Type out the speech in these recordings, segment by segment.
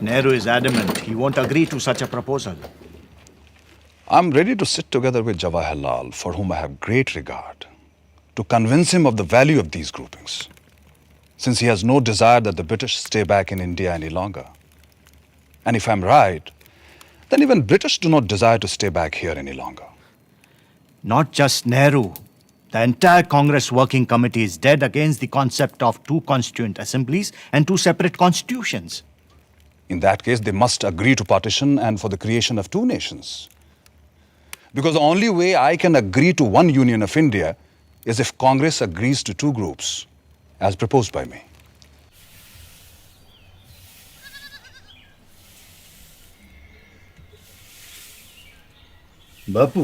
Nehru is adamant he won't agree to such a proposal. I'm ready to sit together with Jawaharlal, for whom I have great regard, to convince him of the value of these groupings, since he has no desire that the British stay back in India any longer. And if I'm right, then even British do not desire to stay back here any longer. Not just Nehru. The entire Congress Working Committee is dead against the concept of two constituent assemblies and two separate constitutions. In that case, they must agree to partition and for the creation of two nations. Because the only way I can agree to one union of India is if Congress agrees to two groups, as proposed by me. Bapu,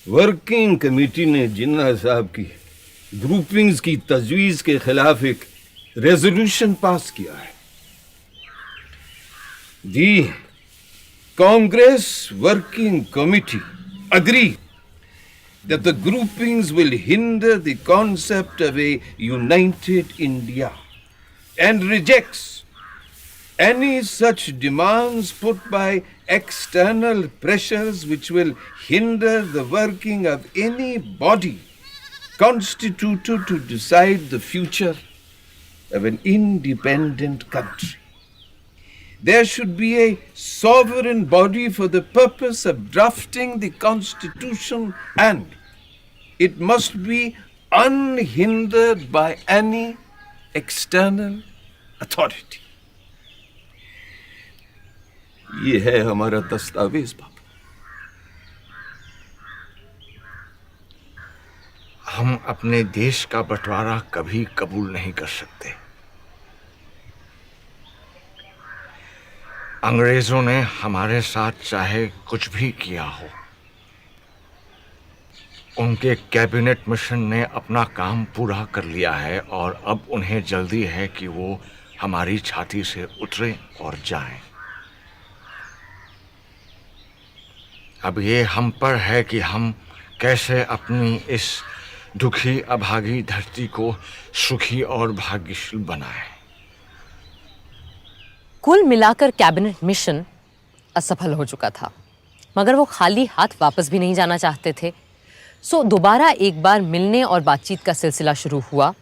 working committee ने जिन्ना साहब की groupings की तजवीज के खिलाफ एक resolution pass किया है। The Congress Working Committee agree that the groupings will hinder the concept of a united India and rejects any such demands put by external pressures which will hinder the working of any body constituted to decide the future of an independent country. There should be a sovereign body for the purpose of drafting the constitution, and it must be unhindered by any external authority. ये है हमारा दस्तावेज बाबू। हम अपने देश का बंटवारा कभी कबूल नहीं कर सकते। अंग्रेजों ने हमारे साथ चाहे कुछ भी किया हो, उनके कैबिनेट मिशन ने अपना काम पूरा कर लिया है और अब उन्हें जल्दी है कि वो हमारी छाती से उतरे और जाएं। अब ये हम पर है कि हम कैसे अपनी इस दुखी अभागी धरती को सुखी और भाग्यशील बनाएं। कुल मिलाकर कैबिनेट मिशन असफल हो चुका था, मगर वो खाली हाथ वापस भी नहीं जाना चाहते थे। सो दोबारा एक बार मिलने और बातचीत का सिलसिला शुरू हुआ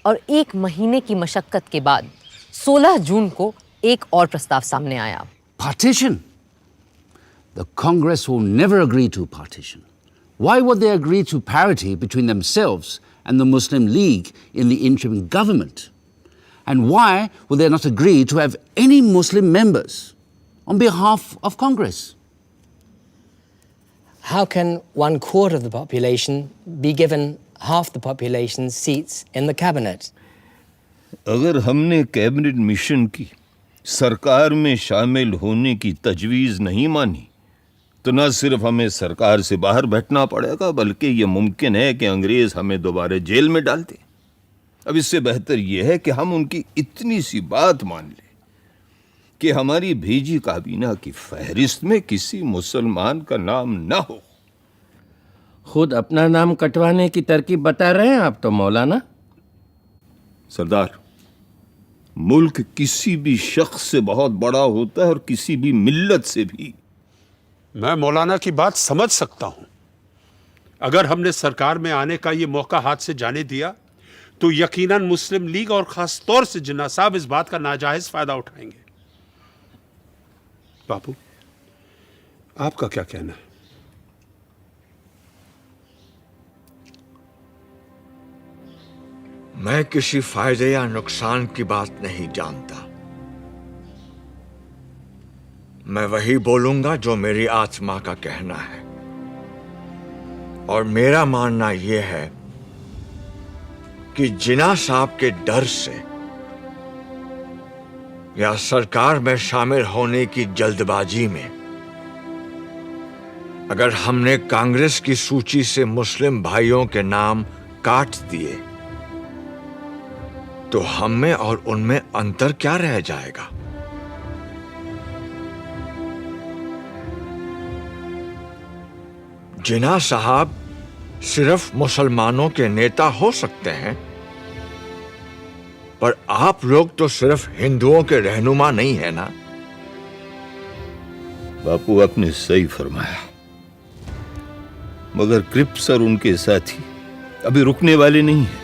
और 1 महीने की मशक्कत के बाद 16 जून को एक और प्रस्ताव सामने आया। Partition? The Congress will never agree to partition. Why would they agree to parity between themselves and the Muslim League in the interim government? And why would they not agree to have any Muslim members on behalf of Congress? How can 1/4 of the population be given half the population's seats in the cabinet? अगर हमने cabinet mission की सरकार में शामिल होने की तजवीज़ नहीं मानी तो न सिर्फ हमें सरकार से बाहर बैठना पड़ेगा, बल्कि ये मुमकिन है कि अंग्रेज हमें दोबारा जेल में डाल दें। अब इससे बेहतर यह है कि हम उनकी इतनी सी बात मान लें कि हमारी भेजी काबीना की फहरिस्त में किसी मुसलमान का नाम ना हो। खुद अपना नाम कटवाने की तरकीब बता रहे हैं आप तो मौलाना। सरदार, मुल्क किसी भी शख्स से बहुत बड़ा होता है और किसी भी मिल्लत से भी। मैं मौलाना की बात समझ सकता हूं। अगर हमने सरकार में आने का ये मौका हाथ से जाने दिया तो यकीनन मुस्लिम लीग और खास तौर से जिन्ना साहब इस बात का नाजायज फायदा उठाएंगे। बापू, आपका क्या कहना है? मैं किसी फायदे या नुकसान की बात नहीं जानता। मैं वही बोलूंगा जो मेरी आत्मा का कहना है, और मेरा मानना यह है कि जिन्ना साहब के डर से या सरकार में शामिल होने की जल्दबाजी में अगर हमने कांग्रेस की सूची से मुस्लिम भाइयों के नाम काट दिए तो हम में और उनमें अंतर क्या रह जाएगा? जिन्ना साहब सिर्फ मुसलमानों के नेता हो सकते हैं, पर आप लोग तो सिर्फ हिंदुओं के रहनुमा नहीं है ना। बापू आपने सही फरमाया, मगर क्रिप्स और उनके साथी अभी रुकने वाले नहीं हैं।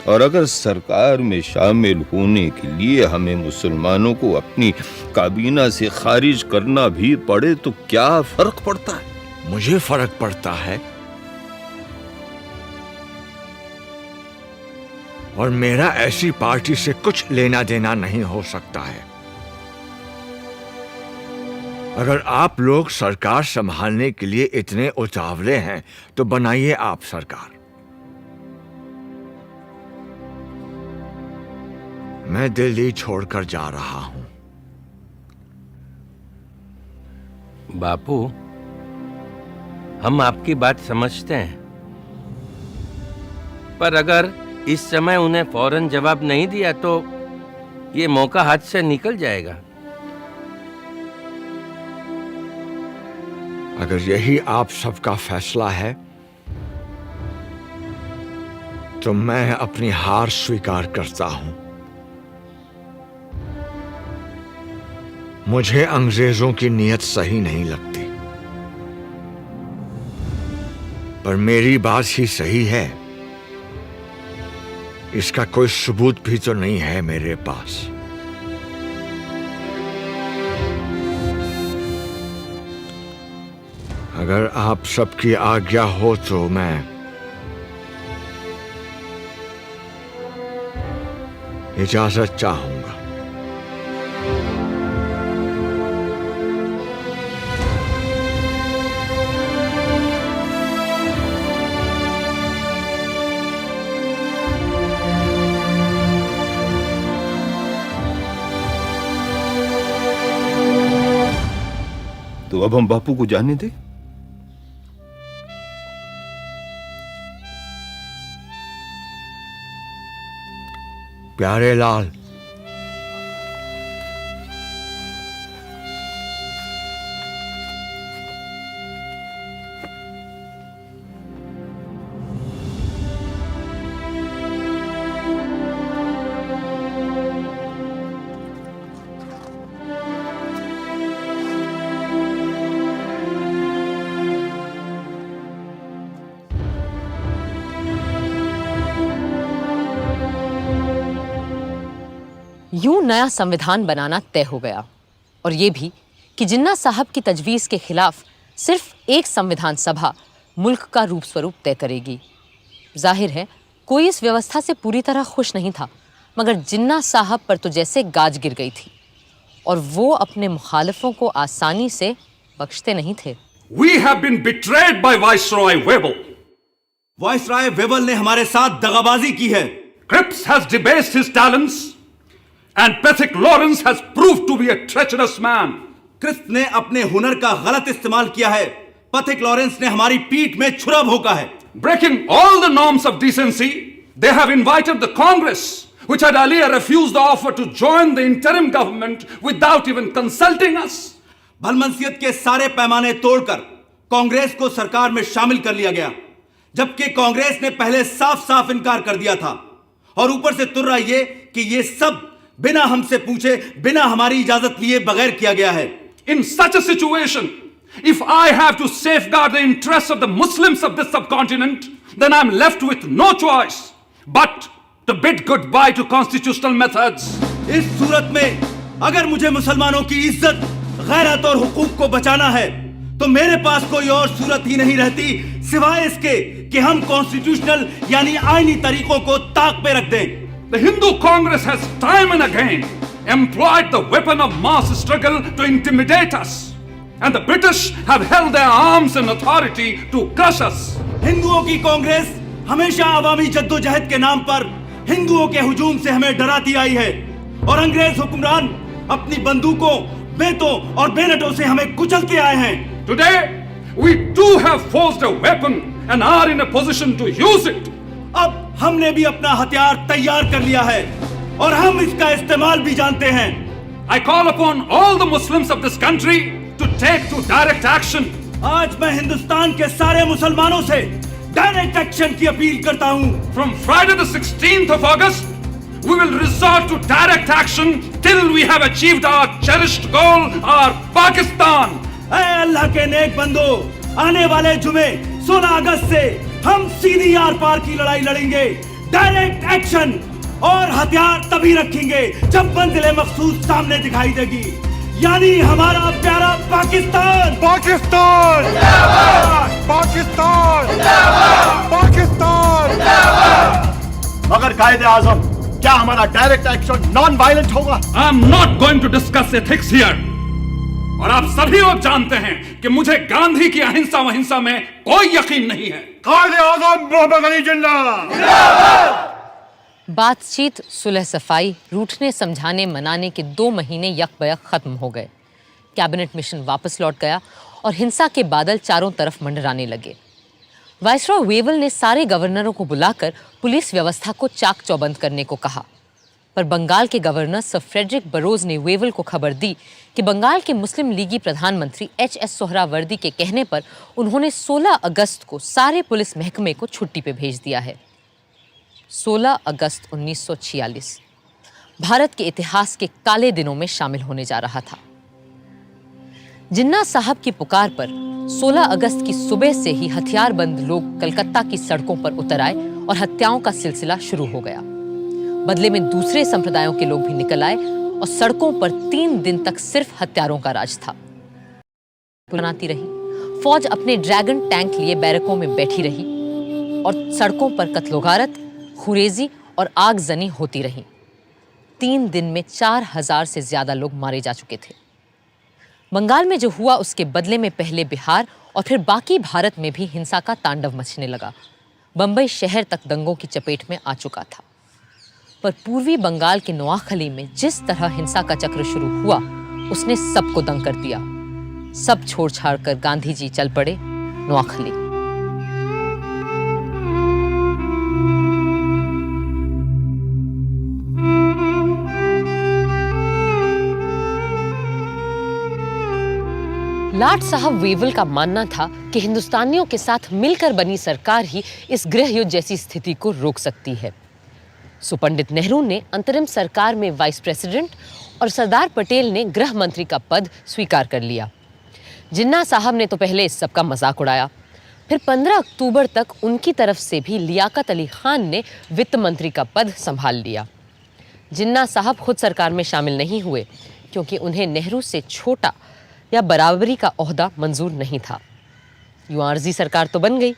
और अगर सरकार में शामिल होने के लिए हमें मुसलमानों को अपनी काबीना से खारिज करना भी पड़े तो क्या फर्क पड़ता है? मुझे फर्क पड़ता है, और मेरा ऐसी पार्टी से कुछ लेना देना नहीं हो सकता है। अगर आप लोग सरकार संभालने के लिए इतने उतावले हैं तो बनाइए आप सरकार। मैं दिल्ली छोड़कर जा रहा हूं। बापू, हम आपकी बात समझते हैं, पर अगर इस समय उन्हें फौरन जवाब नहीं दिया तो ये मौका हाथ से निकल जाएगा। अगर यही आप सबका फैसला है तो मैं अपनी हार स्वीकार करता हूं। मुझे अंग्रेजों की नीयत सही नहीं लगती, पर मेरी बात ही सही है। इसका कोई सबूत भी तो नहीं है मेरे पास। अगर आप सबकी आज्ञा हो तो मैं इजाजत चाहूंगा। तो अब हम बापू को जाने दें। प्यारे लाल, यूं नया संविधान बनाना तय हो गया, और ये भी कि जिन्ना साहब की तजवीज़ के खिलाफ सिर्फ एक संविधान सभा मुल्क का रूप स्वरूप तय करेगी। जाहिर है कोई इस व्यवस्था से पूरी तरह खुश नहीं था, मगर जिन्ना साहब पर तो जैसे गाज गिर गई थी, और वो अपने मुखालिफों को आसानी से बख्शते नहीं थे। We have been betrayed by Viceroy Webble. Viceroy Wavell ने हमारे साथ दगाबाजी की है। Cripps has debased his talents, and Pethick Lawrence has proved to be a treacherous man. Cripps ने अपने हुनर का गलत इस्तेमाल किया है। पथिक लॉरेंस ने हमारी पीठ में छुरा भोंका है। Breaking all the norms of decency, they have invited the Congress, which had earlier refused the offer to join the interim government without even consulting us. भलमनसियत के सारे पैमाने तोड़कर कांग्रेस को सरकार में शामिल कर लिया गया, जबकि कांग्रेस ने पहले साफ साफ इनकार कर दिया था। और ऊपर से तुर्रा ये कि ये सब बिना हमसे पूछे, बिना हमारी इजाजत लिए बगैर किया गया है। In such a situation, if I have to safeguard the interests of the Muslims of this subcontinent, then I'm left with no choice but to bid goodbye to constitutional methods. इस सूरत में अगर मुझे मुसलमानों की इज्जत, गैरत और हुकूक को बचाना है तो मेरे पास कोई और सूरत ही नहीं रहती सिवाय इसके कि हम कॉन्स्टिट्यूशनल यानी आईनी तरीकों को ताक पे रख दें। The Hindu Congress has time and again employed the weapon of mass struggle to intimidate us, and the British have held their arms in authority to crush us. हिंदुओं की कांग्रेस हमेशा अवामी जद्दोजहद के नाम पर हिंदुओं के हुजूम से हमें डराती आई है, और अंग्रेज हुक्मरान अपनी बंदूकों, बेतों और बेनटों से हमें कुचलते आए हैं। Today, we too have forged a weapon and are in a position to use it. अब हमने भी अपना हथियार तैयार कर लिया है और हम इसका इस्तेमाल भी जानते हैं। I call upon all the Muslims of this country to take to direct action. आज मैं हिंदुस्तान के सारे मुसलमानों से डायरेक्ट एक्शन की अपील करता हूं। From Friday the 16th of August, we will resort to direct action till we have achieved our cherished goal, our Pakistan. ऐ अल्लाह के नेक बंदो, आने वाले जुमे 16 अगस्त से हम सीधी आर पार की लड़ाई लड़ेंगे। डायरेक्ट एक्शन और हथियार तभी रखेंगे जब मंजिल मखसूस सामने दिखाई देगी, यानी हमारा प्यारा पाकिस्तान। पाकिस्तान पाकिस्तान पाकिस्तान। मगर कायदे आजम, क्या हमारा डायरेक्ट एक्शन नॉन वायलेंट होगा? I am not going to discuss ethics here. और आप सभी लोग जानते हैं कि मुझे गांधी की अहिंसा वहिंसा में कोई यकीन नहीं है। कायदे आजम मोहम्मद अली जिन्ना। बातचीत, सुलह सफाई, रूठने समझाने मनाने के 2 महीने यकबयक खत्म हो गए। कैबिनेट मिशन वापस लौट गया और हिंसा के बादल चारों तरफ मंडराने लगे। वाइसरॉय वेवल ने सारे गवर्नरों को बुलाकर पुलिस व्यवस्था को चाक चौबंद करने को कहा, पर बंगाल के गवर्नर सर फ्रेडरिक बरोज ने वेवल को खबर दी कि बंगाल के मुस्लिम लीगी प्रधानमंत्री H.S. सोहरावर्दी के कहने पर उन्होंने 16 अगस्त को सारे पुलिस महकमे को छुट्टी पे भेज दिया है। 16 अगस्त 1946 भारत के इतिहास के काले दिनों में शामिल होने जा रहा था। जिन्ना साहब की पुकार पर 16 अगस्त की सुबह से ही हथियारबंद लोग कलकत्ता की सड़कों पर उतर आए और हत्याओं का सिलसिला शुरू हो गया। बदले में दूसरे संप्रदायों के लोग भी निकल आए और सड़कों पर 3 दिन तक सिर्फ हत्यारों का राज था। बनाती रही फौज अपने ड्रैगन टैंक लिए बैरकों में बैठी रही और सड़कों पर कत्लोगारत, खुरेजी और आगजनी होती रही। 3 दिन में 4000 से ज्यादा लोग मारे जा चुके थे। बंगाल में जो हुआ उसके बदले में पहले बिहार और फिर बाकी भारत में भी हिंसा का तांडव मचने लगा। बंबई शहर तक दंगों की चपेट में आ चुका था, पर पूर्वी बंगाल के नोआखली में जिस तरह हिंसा का चक्र शुरू हुआ उसने सबको दंग कर दिया। सब छोड़ छाड़ कर गांधी जी चल पड़े नोआखली। लाट साहब वेवल का मानना था कि हिंदुस्तानियों के साथ मिलकर बनी सरकार ही इस गृह युद्ध जैसी स्थिति को रोक सकती है। सो पंडित नेहरू ने अंतरिम सरकार में वाइस प्रेसिडेंट और सरदार पटेल ने गृह मंत्री का पद स्वीकार कर लिया। जिन्ना साहब ने तो पहले इस सब का मजाक उड़ाया, फिर 15 अक्टूबर तक उनकी तरफ से भी लियाकत अली खान ने वित्त मंत्री का पद संभाल लिया। जिन्ना साहब खुद सरकार में शामिल नहीं हुए क्योंकि उन्हें नेहरू से छोटा या बराबरी का ओहदा मंजूर नहीं था। यूं आर्जी सरकार तो बन गई,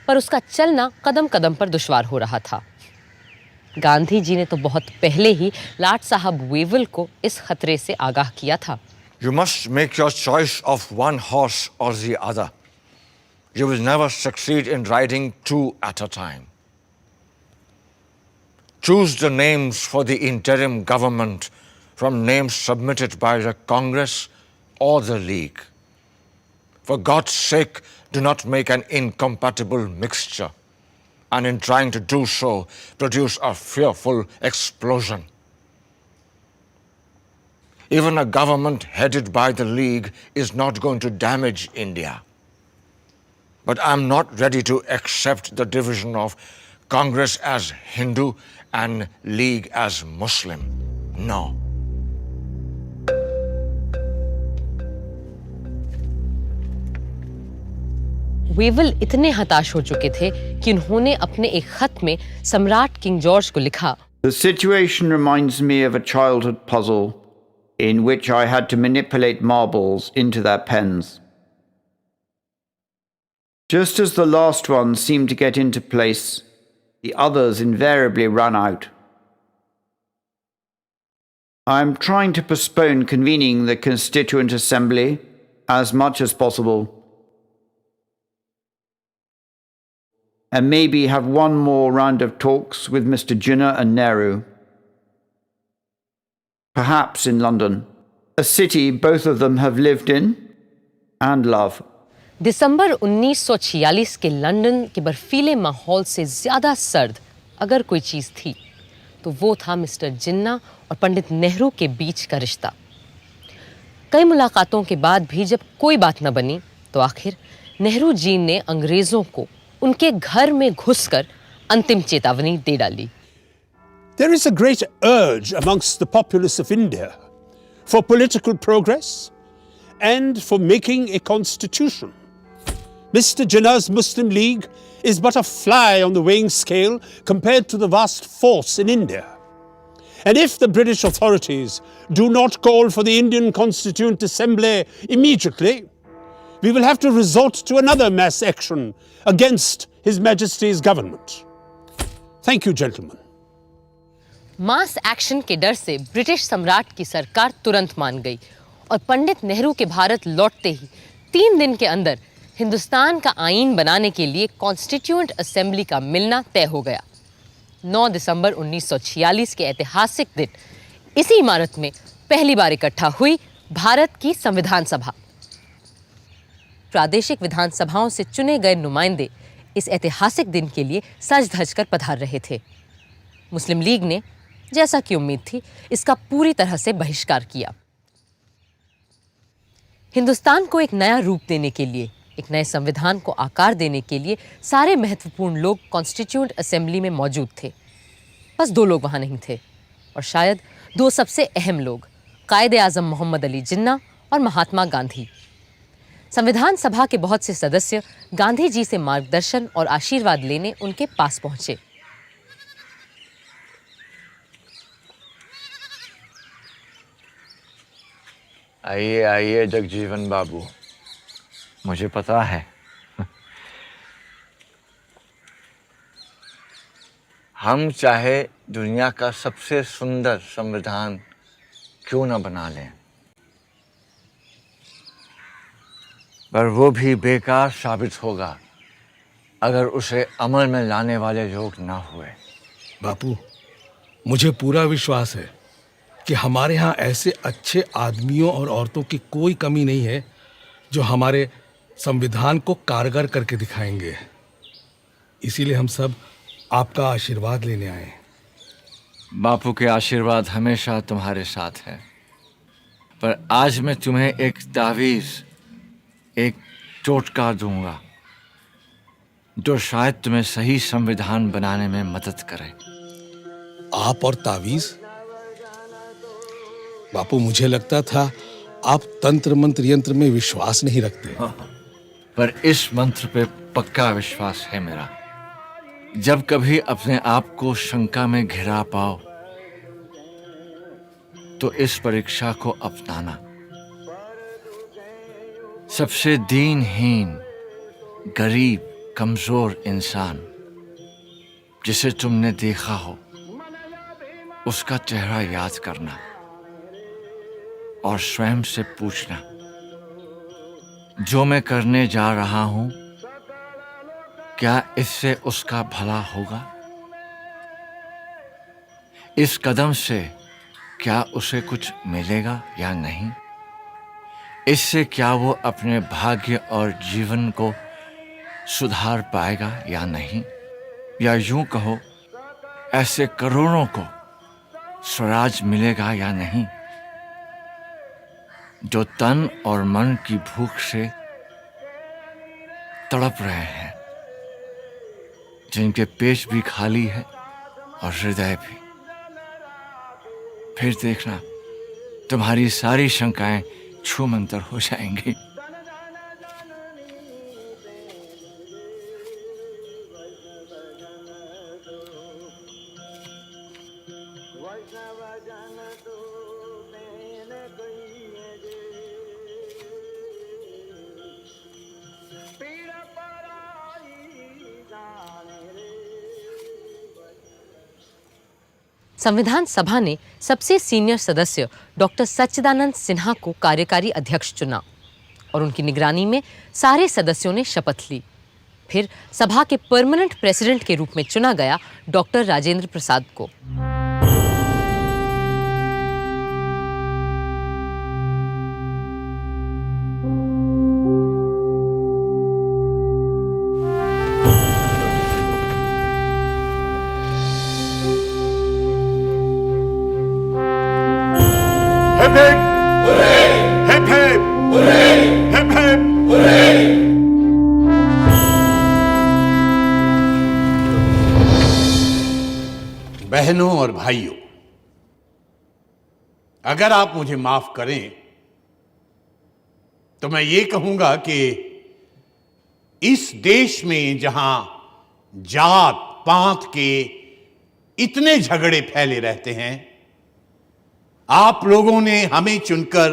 पर उसका चलना कदम कदम पर दुश्वार हो रहा था। गांधी जी ने तो बहुत पहले ही लाट साहब वेवल को इस खतरे से आगाह किया था। You must make your choice of one horse or the other. You will never succeed in riding 2 at a time. Choose the names for the interim government from names submitted by the Congress or the League. For God's sake, do not make an incompatible mixture, and in trying to do so, produce a fearful explosion. Even a government headed by the League is not going to damage India. But I'm not ready to accept the division of Congress as Hindu and League as Muslim. No. Wavell इतने हताश हो चुके थे कि उन्होंने अपने एक खत में सम्राट किंग जॉर्ज को लिखा, The situation reminds me of a childhood puzzle in which I had to manipulate marbles into their pens. Just as the last one seemed to get into place, the others invariably ran out. I am trying to postpone convening the Constituent Assembly as much as possible, and maybe have one more round of talks with Mr. Jinnah and Nehru. Perhaps in London, a city both of them have lived in and love. दिसंबर 1946 के London के बर्फीले माहौल से ज़्यादा सर्द अगर कोई चीज़ थी तो वो था मिस्टर जिन्ना और पंडित नेहरू के बीच का रिश्ता। कई मुलाकातों के बाद भी जब कोई बात न बनी तो आखिर नेहरू जी ने अंग्रेज़ों को उनके घर में घुसकर अंतिम चेतावनी दे डाली। There is a great urge amongst the populace of India for political progress and for making a constitution. Mr. Jinnah's Muslim League is but a fly on the weighing scale compared to the vast force in India. And if the British authorities do not call for the Indian Constituent Assembly immediately, we will have to resort to another mass action against His Majesty's government. Thank you, gentlemen. Mass action के डर से British सम्राट की सरकार तुरंत मान गई और पंडित नेहरू के भारत लौटते ही 3 दिन के अंदर हिंदुस्तान का आईन बनाने के लिए कॉन्स्टिट्यूएंट असेंबली का मिलना तय हो गया। 9 दिसंबर 1946 के ऐतिहासिक दिन इसी इमारत में पहली बार इकट्ठा हुई भारत की संविधान सभा। प्रादेशिक विधानसभाओं से चुने गए नुमाइंदे इस ऐतिहासिक दिन के लिए सज धज कर पधार रहे थे। मुस्लिम लीग ने, जैसा कि उम्मीद थी, इसका पूरी तरह से बहिष्कार किया। हिंदुस्तान को एक नया रूप देने के लिए, एक नए संविधान को आकार देने के लिए सारे महत्वपूर्ण लोग कॉन्स्टिट्यूएंट असेंबली में मौजूद थे। बस 2 लोग वहां नहीं थे, और शायद 2 सबसे अहम लोग, कायदे आज़म मोहम्मद अली जिन्ना और महात्मा गांधी। संविधान सभा के बहुत से सदस्य गांधी जी से मार्गदर्शन और आशीर्वाद लेने उनके पास पहुंचे। आइए आइए जगजीवन बाबू, मुझे पता है हम चाहे दुनिया का सबसे सुंदर संविधान क्यों न बना लें, पर वो भी बेकार साबित होगा अगर उसे अमल में लाने वाले लोग ना हुए। बापू, मुझे पूरा विश्वास है कि हमारे यहाँ ऐसे अच्छे आदमियों और औरतों की कोई कमी नहीं है जो हमारे संविधान को कारगर करके दिखाएंगे। इसीलिए हम सब आपका आशीर्वाद लेने आए। बापू के आशीर्वाद हमेशा तुम्हारे साथ है, पर आज मैं तुम्हें एक तावीज़, एक टोटका दूंगा जो शायद तुम्हें सही संविधान बनाने में मदद करे। आप और तावीज़? बापू, मुझे लगता था आप तंत्र मंत्र यंत्र में विश्वास नहीं रखते। पर इस मंत्र पे पक्का विश्वास है मेरा। जब कभी अपने आप को शंका में घिरा पाओ तो इस परीक्षा को अपनाना। सबसे दीनहीन, गरीब, कमजोर इंसान जिसे तुमने देखा हो, उसका चेहरा याद करना और स्वयं से पूछना, जो मैं करने जा रहा हूं, क्या इससे उसका भला होगा? इस कदम से क्या उसे कुछ मिलेगा या नहीं? इससे क्या वो अपने भाग्य और जीवन को सुधार पाएगा या नहीं? या यूं कहो, ऐसे करोड़ों को स्वराज मिलेगा या नहीं जो तन और मन की भूख से तड़प रहे हैं, जिनके पेट भी खाली है और हृदय भी। फिर देखना, तुम्हारी सारी शंकाएं छूमंतर हो जाएंगी। संविधान सभा ने सबसे सीनियर सदस्य डॉक्टर सच्चिदानंद सिन्हा को कार्यकारी अध्यक्ष चुना और उनकी निगरानी में सारे सदस्यों ने शपथ ली। फिर सभा के परमानेंट प्रेसिडेंट के रूप में चुना गया डॉक्टर राजेंद्र प्रसाद को। बहनों और भाइयों, अगर आप मुझे माफ करें तो मैं ये कहूंगा कि इस देश में जहां जात पात के इतने झगड़े फैले रहते हैं, आप लोगों ने हमें चुनकर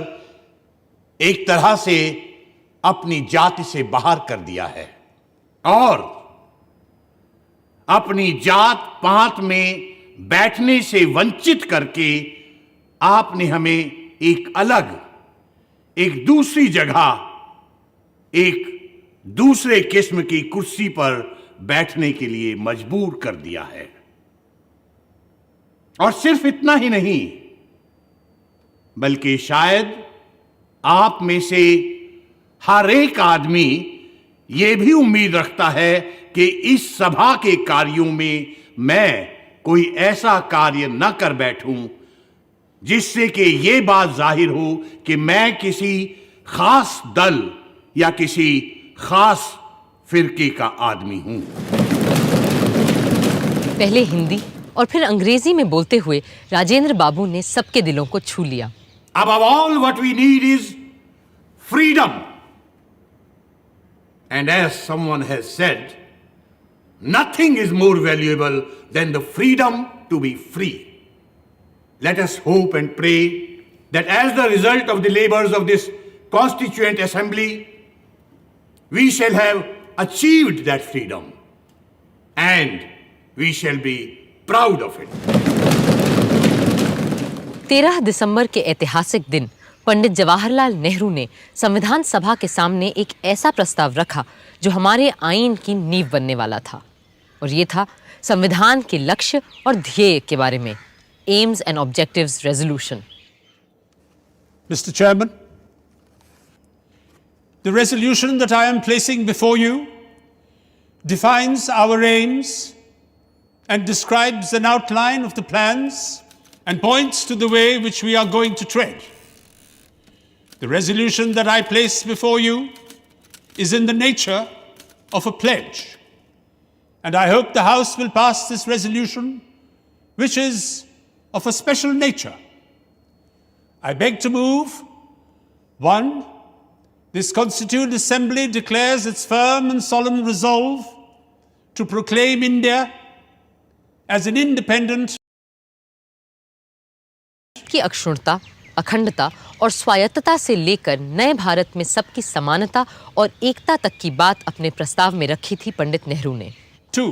एक तरह से अपनी जाति से बाहर कर दिया है और अपनी जात पात में बैठने से वंचित करके आपने हमें एक अलग, एक दूसरी जगह, एक दूसरे किस्म की कुर्सी पर बैठने के लिए मजबूर कर दिया है। और सिर्फ इतना ही नहीं, बल्कि शायद आप में से हर एक आदमी यह भी उम्मीद रखता है कि इस सभा के कार्यों में मैं कोई ऐसा कार्य न कर बैठूं जिससे कि यह बात जाहिर हो कि मैं किसी खास दल या किसी खास फिरके का आदमी हूं। पहले हिंदी और फिर अंग्रेजी में बोलते हुए राजेंद्र बाबू ने सबके दिलों को छू लिया। Above all, what we need is freedom. And as someone has said, nothing is more valuable than the freedom to be free. Let us hope and pray that as the result of the labors of this Constituent Assembly, we shall have achieved that freedom and we shall be proud of it. 13 दिसंबर के ऐतिहासिक दिन पंडित जवाहरलाल नेहरू ने संविधान सभा के सामने एक ऐसा प्रस्ताव रखा जो हमारे आईन की नींव बनने वाला था, और ये था संविधान के लक्ष्य और ध्येय के बारे में, AIIMS and objectives resolution. Mr. Chairman, the resolution that I am placing before you defines our aims and describes an outline of the plans and points to the way which we are going to tread. The resolution that I place before you is in the nature of a pledge, and I hope the House will pass this resolution, which is of a special nature. I beg to move, 1, this Constituent Assembly declares its firm and solemn resolve to proclaim India as an independent की अक्षुण्णता, अखंडता और स्वायत्तता से लेकर नए भारत में सबकी समानता और एकता तक की बात अपने प्रस्ताव में रखी थी पंडित नेहरू ने। 2,